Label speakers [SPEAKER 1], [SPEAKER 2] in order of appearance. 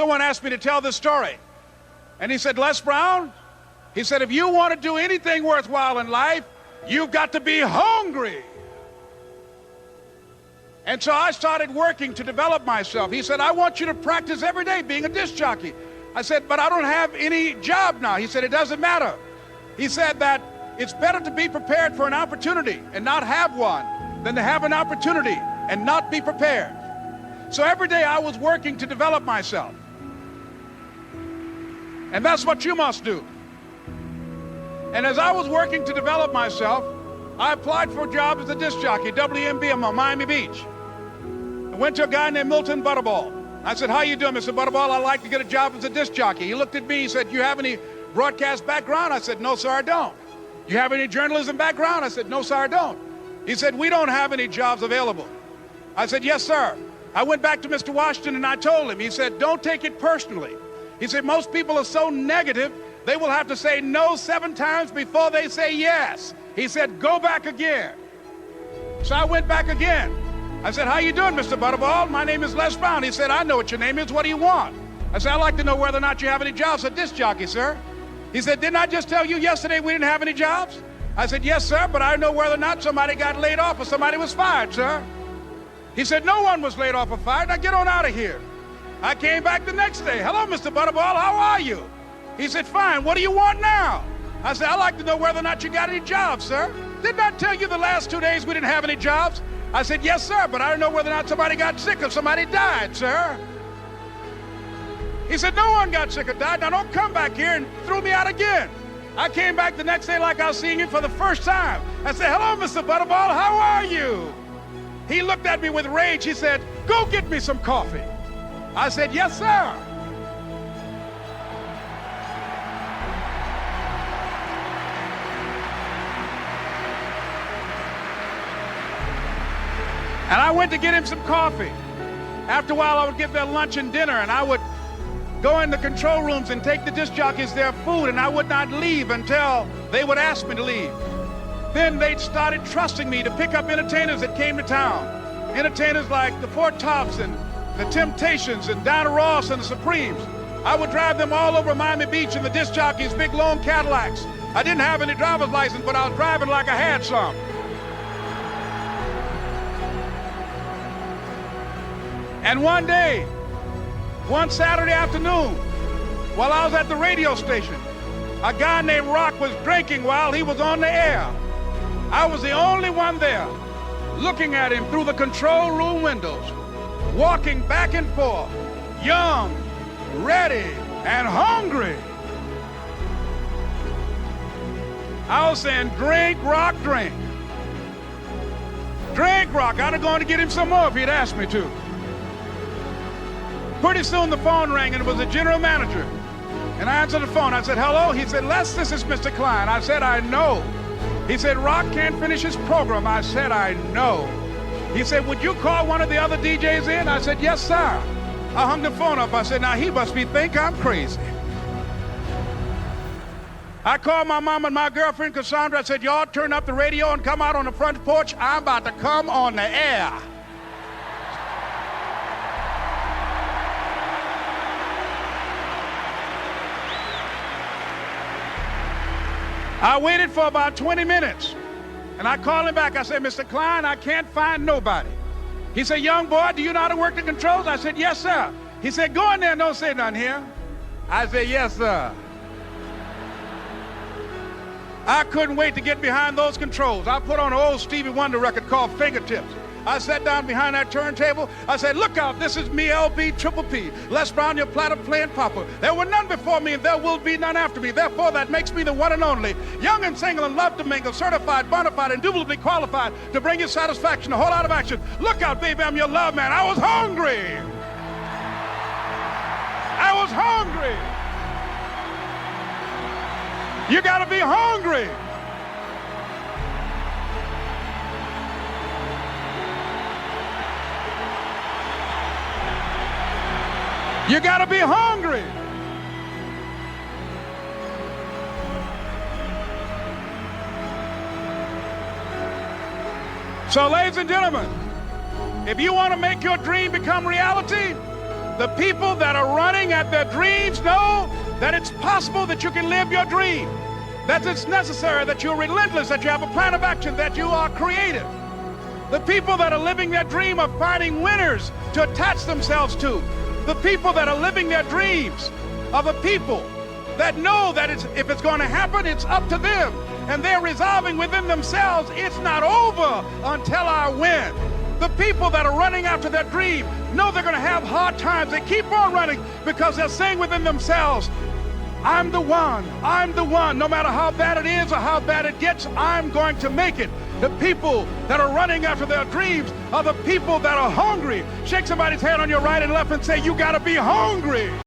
[SPEAKER 1] Someone asked me to tell this story, and he said, Les Brown, he said, if you want to do anything worthwhile in life, you've got to be hungry. And so I started working to develop myself. He said, I want you to practice every day being a disc jockey. I said, but I don't have any job now. He said, it doesn't matter. He said that it's better to be prepared for an opportunity and not have one than to have an opportunity and not be prepared. So every day I was working to develop myself. And that's what you must do. And as I was working to develop myself, I applied for a job as a disc jockey, WMBM on Miami Beach. I went to a guy named Milton Butterball. I said, how you doing, Mr. Butterball? I'd like to get a job as a disc jockey. He looked at me, he said, you have any broadcast background? I said, no, sir, I don't. You have any journalism background? I said, no, sir, I don't. He said, we don't have any jobs available. I said, yes, sir. I went back to Mr. Washington and I told him, he said, don't take it personally. He said, most people are so negative, they will have to say no 7 times before they say yes. He said, go back again. So I went back again. I said, how you doing, Mr. Butterball? My name is Les Brown. He said, I know what your name is. What do you want? I said, I'd like to know whether or not you have any jobs as a disc jockey, sir. He said, didn't I just tell you yesterday we didn't have any jobs? I said, yes, sir, but I know whether or not somebody got laid off or somebody was fired, sir. He said, no one was laid off or fired. Now get on out of here. I came back the next day. Hello, Mr. Butterball, how are you? He said, fine, what do you want now? I said, I'd like to know whether or not you got any jobs, sir. Didn't I tell you the last 2 days we didn't have any jobs? I said, yes, sir, but I don't know whether or not somebody got sick or somebody died, sir. He said, no one got sick or died. Now don't come back here and throw me out again. I came back the next day like I was seeing you for the first time. I said, hello, Mr. Butterball, how are you? He looked at me with rage. He said, go get me some coffee. I said, yes, sir. And I went to get him some coffee. After a while, I would give their lunch and dinner, and I would go in the control rooms and take the disc jockeys their food, and I would not leave until they would ask me to leave. Then they started trusting me to pick up entertainers that came to town. Entertainers like the Four Tops and the Temptations and Diana Ross and the Supremes. I would drive them all over Miami Beach in the disc jockeys' big long Cadillacs. I didn't have any driver's license, but I was driving like I had some. And one day, one Saturday afternoon, while I was at the radio station, a guy named Rock was drinking while he was on the air. I was the only one there, looking at him through the control room windows, walking back and forth, young, ready, and hungry. I was saying, drink, Rock, drink. Drink, Rock. I'd have gone to get him some more if he'd asked me to. Pretty soon the phone rang and it was the general manager. And I answered the phone. I said, hello? He said, Les, this is Mr. Klein. I said, I know. He said, Rock can't finish his program. I said, I know. He said, would you call one of the other DJs in? I said, yes, sir. I hung the phone up. I said, now he must think I'm crazy. I called my mom and my girlfriend, Cassandra. I said, y'all turn up the radio and come out on the front porch. I'm about to come on the air. I waited for about 20 minutes, and I called him back. I said, Mr. Klein, I can't find nobody. He said, young boy, do you know how to work the controls? I said, yes, sir. He said, go in there and don't say nothing here. I said, yes, sir. I couldn't wait to get behind those controls. I put on an old Stevie Wonder record called Fingertips. I sat down behind that turntable. I said, look out, this is me, LB Triple P, Les Brown, your platinum playing papa. There were none before me, and there will be none after me. Therefore, that makes me the one and only, young and single and love to mingle, certified, bona fide, indubitably qualified to bring you satisfaction, a whole lot of action. Look out, baby, I'm your love man. I was hungry. I was hungry. You gotta be hungry. You gotta be hungry. So, ladies and gentlemen, if you want to make your dream become reality, The people that are running at their dreams know that it's possible that you can live your dream, that it's necessary, that you're relentless, that you have a plan of action, that you are creative. The people that are living their dream are finding winners to attach themselves to. The people that are living their dreams are the people that know that if it's going to happen, it's up to them. And they're resolving within themselves, it's not over until I win. The people that are running after their dream know they're going to have hard times. They keep on running because they're saying within themselves, I'm the one, I'm the one. No matter how bad it is or how bad it gets, I'm going to make it. The people that are running after their dreams are the people that are hungry. Shake somebody's hand on your right and left and say, you got to be hungry.